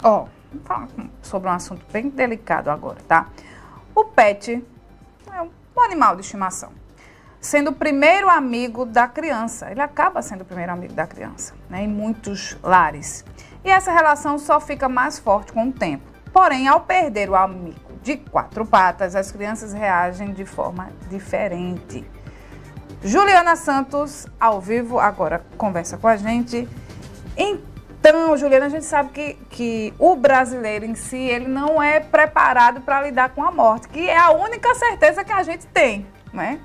Ó, vamos falar sobre um assunto bem delicado agora, tá? O pet é um animal de estimação, sendo o primeiro amigo da criança. Ele acaba sendo o primeiro amigo da criança, né, em muitos lares. E essa relação só fica mais forte com o tempo. Porém, ao perder o amigo de quatro patas, as crianças reagem de forma diferente. Juliana Santos, ao vivo, agora conversa com a gente. Então, Juliana, a gente sabe que o brasileiro em si, ele não é preparado para lidar com a morte, que é a única certeza que a gente tem, né?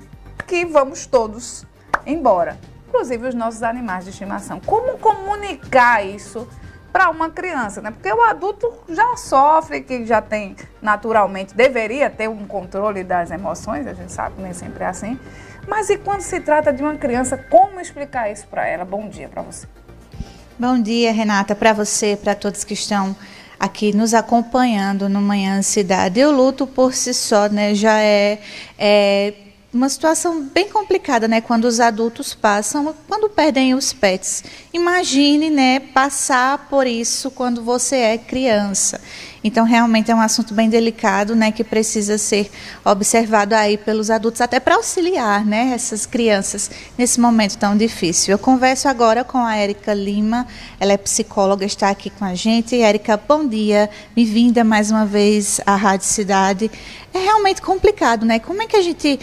Que vamos todos embora, inclusive os nossos animais de estimação. Como comunicar isso para uma criança, né? Porque o adulto já sofre, que já tem naturalmente, deveria ter um controle das emoções, a gente sabe que nem sempre é assim. Mas e quando se trata de uma criança, como explicar isso para ela? Bom dia para você. Bom dia, Renata, para você, para todos que estão aqui nos acompanhando no Manhã Cidade. O luto por si só, né, já é uma situação bem complicada, né, quando os adultos passam, quando perdem os pets. Imagine, né, passar por isso quando você é criança. Então, realmente é um assunto bem delicado, né, que precisa ser observado aí pelos adultos, até para auxiliar, né, essas crianças nesse momento tão difícil. Eu converso agora com a Érica Lima, ela é psicóloga, está aqui com a gente. Érica, bom dia, bem-vinda mais uma vez à Rádio Cidade. É realmente complicado, né? Como é que a gente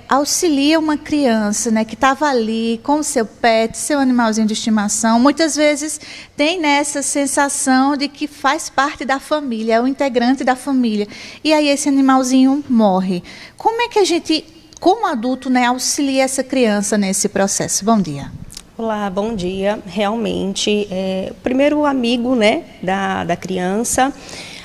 auxilia uma criança, né, que estava ali com o seu pet, seu animalzinho de estimação? Muitas vezes tem, né, essa sensação de que faz parte da família, é um integrante da família. E aí esse animalzinho morre. Como é que a gente, como adulto, né, auxilia essa criança nesse processo? Bom dia. Olá, bom dia. Realmente, primeiro amigo, né, da criança.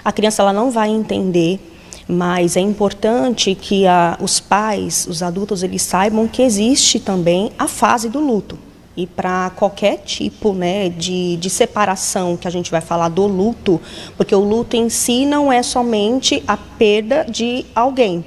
A criança ela não vai entender, mas é importante que os pais, os adultos, eles saibam que existe também a fase do luto. E para qualquer tipo, né, de separação que a gente vai falar do luto, porque o luto em si não é somente a perda de alguém,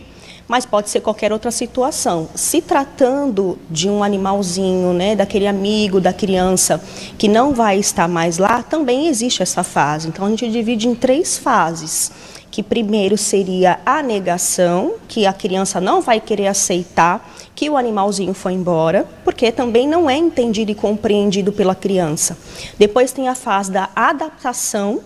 mas pode ser qualquer outra situação. Se tratando de um animalzinho, né, daquele amigo da criança que não vai estar mais lá, também existe essa fase. Então a gente divide em 3 fases. Que primeiro seria a negação, que a criança não vai querer aceitar que o animalzinho foi embora, porque também não é entendido e compreendido pela criança. Depois tem a fase da adaptação,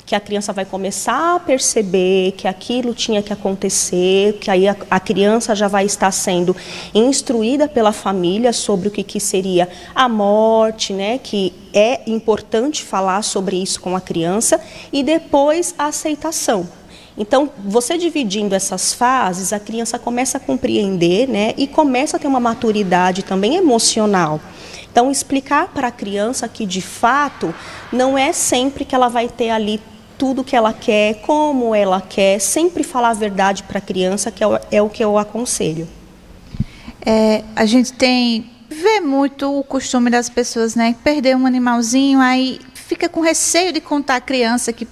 que a criança vai começar a perceber que aquilo tinha que acontecer, que aí a criança já vai estar sendo instruída pela família sobre o que seria a morte, né? Que é importante falar sobre isso com a criança, e depois a aceitação. Então, você dividindo essas fases, a criança começa a compreender, né, e começa a ter uma maturidade também emocional. Então, explicar para a criança que, de fato, não é sempre que ela vai ter ali tudo que ela quer, como ela quer, sempre falar a verdade para a criança, que é o que eu aconselho. A gente vê muito o costume das pessoas, né, perder um animalzinho, aí fica com receio de contar à criança que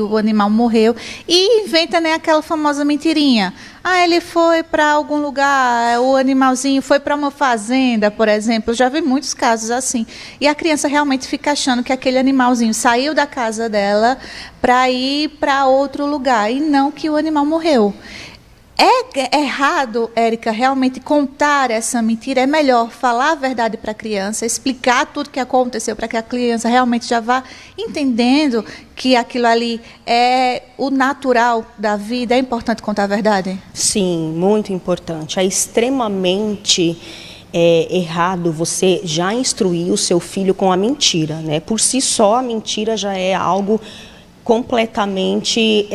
o animal morreu e inventa, né, aquela famosa mentirinha. Ah, ele foi para algum lugar, o animalzinho foi para uma fazenda, por exemplo. Eu já vi muitos casos assim. E a criança realmente fica achando que aquele animalzinho saiu da casa dela para ir para outro lugar e não que o animal morreu. É errado, Érica, realmente contar essa mentira? É melhor falar a verdade para a criança, explicar tudo o que aconteceu para que a criança realmente já vá entendendo que aquilo ali é o natural da vida? É importante contar a verdade? Sim, muito importante. É extremamente errado você já instruir o seu filho com a mentira, né? Por si só, a mentira já é algo completamente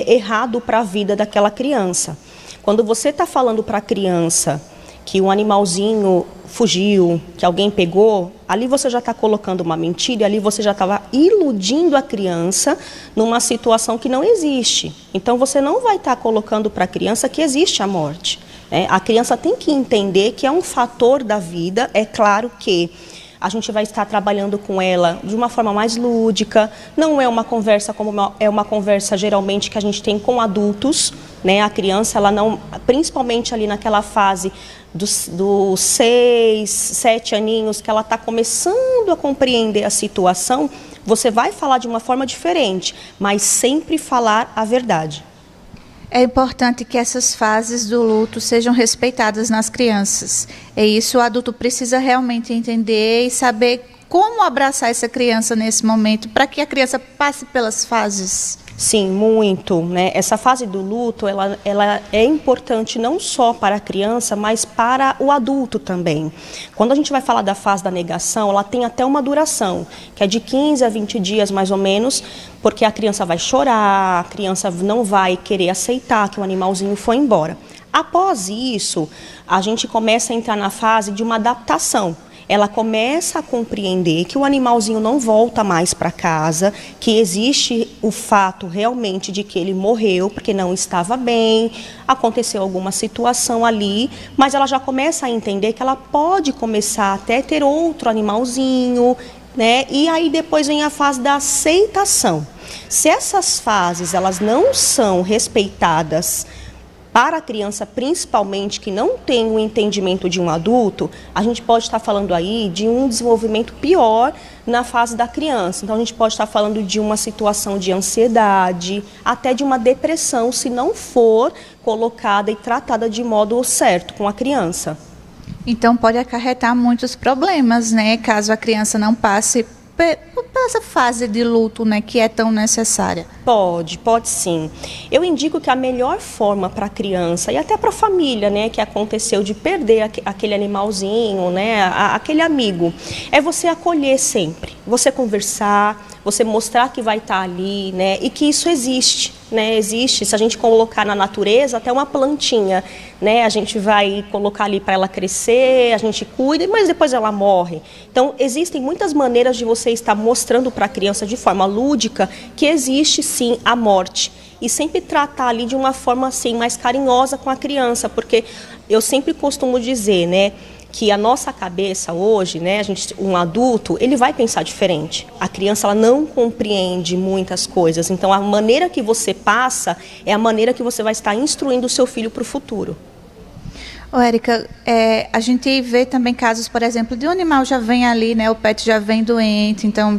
errado para a vida daquela criança. Quando você está falando para a criança que um animalzinho fugiu, que alguém pegou, ali você já está colocando uma mentira, e ali você já estava iludindo a criança numa situação que não existe. Então você não vai estar colocando para a criança que existe a morte, né? A criança tem que entender que é um fator da vida. É claro que a gente vai estar trabalhando com ela de uma forma mais lúdica, não é uma conversa como é uma conversa geralmente que a gente tem com adultos, né? A criança, ela não, principalmente ali naquela fase dos 6, 7 aninhos, que ela está começando a compreender a situação, Você vai falar de uma forma diferente, mas sempre falar a verdade. É importante que essas fases do luto sejam respeitadas nas crianças. É isso, o adulto precisa realmente entender e saber como abraçar essa criança nesse momento, para que a criança passe pelas fases. Sim, muito, né? Essa fase do luto, ela é importante não só para a criança, mas para o adulto também. Quando a gente vai falar da fase da negação, ela tem até uma duração, que é de 15 a 20 dias mais ou menos, porque a criança vai chorar, a criança não vai querer aceitar que o animalzinho foi embora. Após isso, a gente começa a entrar na fase de uma adaptação. Ela começa a compreender que o animalzinho não volta mais para casa, que existe o fato realmente de que ele morreu porque não estava bem, aconteceu alguma situação ali, mas ela já começa a entender que ela pode começar até ter outro animalzinho, né? E aí depois vem a fase da aceitação. Se essas fases elas não são respeitadas para a criança, principalmente, que não tem o entendimento de um adulto, a gente pode estar falando aí de um desenvolvimento pior na fase da criança. Então, a gente pode estar falando de uma situação de ansiedade, até de uma depressão, se não for colocada e tratada de modo certo com a criança. Então, pode acarretar muitos problemas, né? Caso a criança não passe por essa fase de luto, né, que é tão necessária. Pode sim. Eu indico que a melhor forma para a criança e até para a família, né, que aconteceu de perder aquele animalzinho, né, aquele amigo, é você acolher sempre, você conversar, você mostrar que vai estar ali, né, e que isso existe, né, existe. Se a gente colocar na natureza, até uma plantinha, né, a gente vai colocar ali para ela crescer, a gente cuida, mas depois ela morre. Então, existem muitas maneiras de você estar mostrando para a criança de forma lúdica que existe sim a morte. E sempre tratar ali de uma forma assim mais carinhosa com a criança, porque eu sempre costumo dizer, né, que a nossa cabeça hoje, né, um adulto, ele vai pensar diferente. A criança, ela não compreende muitas coisas. Então, a maneira que você passa é a maneira que você vai estar instruindo o seu filho para o futuro. Ô, Érica, a gente vê também casos, por exemplo, de um animal já vem ali, né, o pet já vem doente, então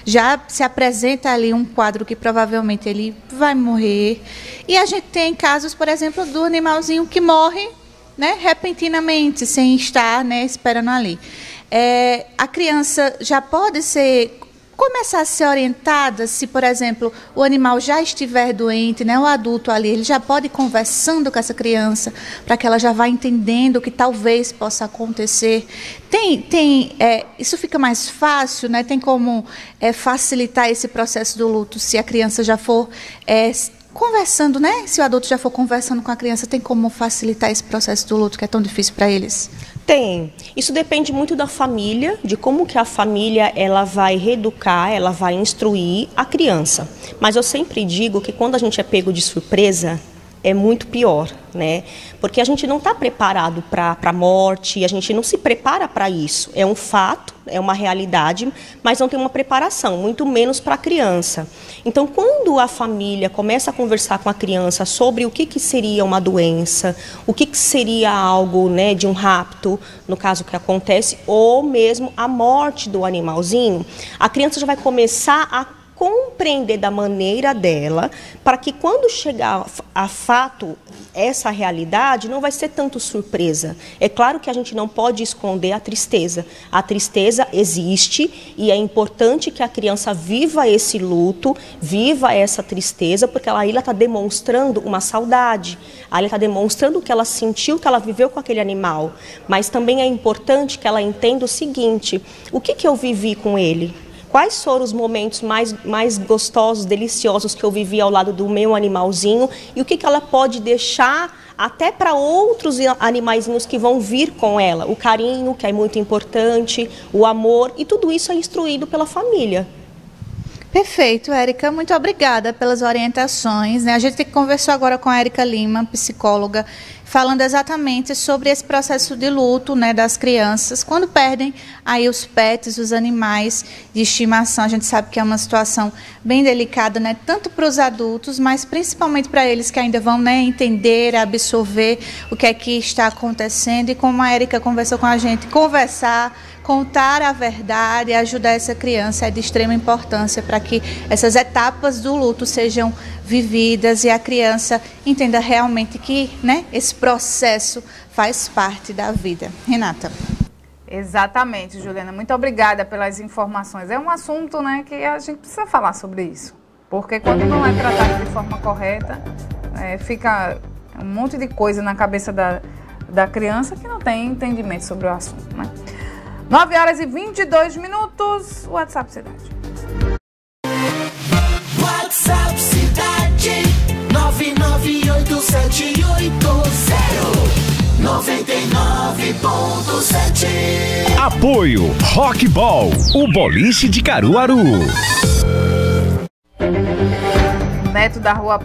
já se apresenta ali um quadro que provavelmente ele vai morrer. E a gente tem casos, por exemplo, do animalzinho que morre, né, repentinamente, sem estar, né, esperando ali. A criança já pode começar a ser orientada se, por exemplo, o animal já estiver doente, né, o adulto ali, ele já pode ir conversando com essa criança para que ela já vá entendendo o que talvez possa acontecer. Isso fica mais fácil, né? Tem como facilitar esse processo do luto se a criança já for conversando, né? Se o adulto já for conversando com a criança, tem como facilitar esse processo do luto que é tão difícil para eles? Tem. Isso depende muito da família, de como que a família ela vai reeducar, ela vai instruir a criança. Mas eu sempre digo que quando a gente é pego de surpresa, é muito pior, né? Porque a gente não está preparado para a morte, a gente não se prepara para isso. É um fato, é uma realidade, mas não tem uma preparação, muito menos para a criança. Então, quando a família começa a conversar com a criança sobre o que seria uma doença, o que seria algo, né, de um rapto, no caso que acontece, ou mesmo a morte do animalzinho, a criança já vai começar a compreender da maneira dela, para que quando chegar a fato essa realidade, não vai ser tanto surpresa. É claro que a gente não pode esconder a tristeza. A tristeza existe e é importante que a criança viva esse luto, viva essa tristeza, porque ela está demonstrando uma saudade, ela está demonstrando o que ela sentiu, que ela viveu com aquele animal. Mas também é importante que ela entenda o seguinte: o que eu vivi com ele? Quais foram os momentos mais gostosos, deliciosos que eu vivi ao lado do meu animalzinho e o que ela pode deixar até para outros animaizinhos que vão vir com ela. O carinho, que é muito importante, o amor, e tudo isso é instruído pela família. Perfeito, Érica. Muito obrigada pelas orientações, né? A gente conversou agora com a Érica Lima, psicóloga, falando exatamente sobre esse processo de luto, né, das crianças, quando perdem aí os pets, os animais de estimação. A gente sabe que é uma situação bem delicada, né, tanto para os adultos, mas principalmente para eles que ainda vão, né, entender, absorver o que é que está acontecendo. E como a Érica conversou com a gente, conversar, contar a verdade, ajudar essa criança é de extrema importância para que essas etapas do luto sejam vividas e a criança entenda realmente que, né, esse processo faz parte da vida. Renata. Exatamente, Juliana. Muito obrigada pelas informações. É um assunto, né, que a gente precisa falar sobre isso. Porque quando não é tratado de forma correta, fica um monte de coisa na cabeça da criança que não tem entendimento sobre o assunto, né? 9h22, WhatsApp Cidade. WhatsApp Cidade 9987099.7. Apoio Rockball, o boliche de Caruaru. Neto da Rua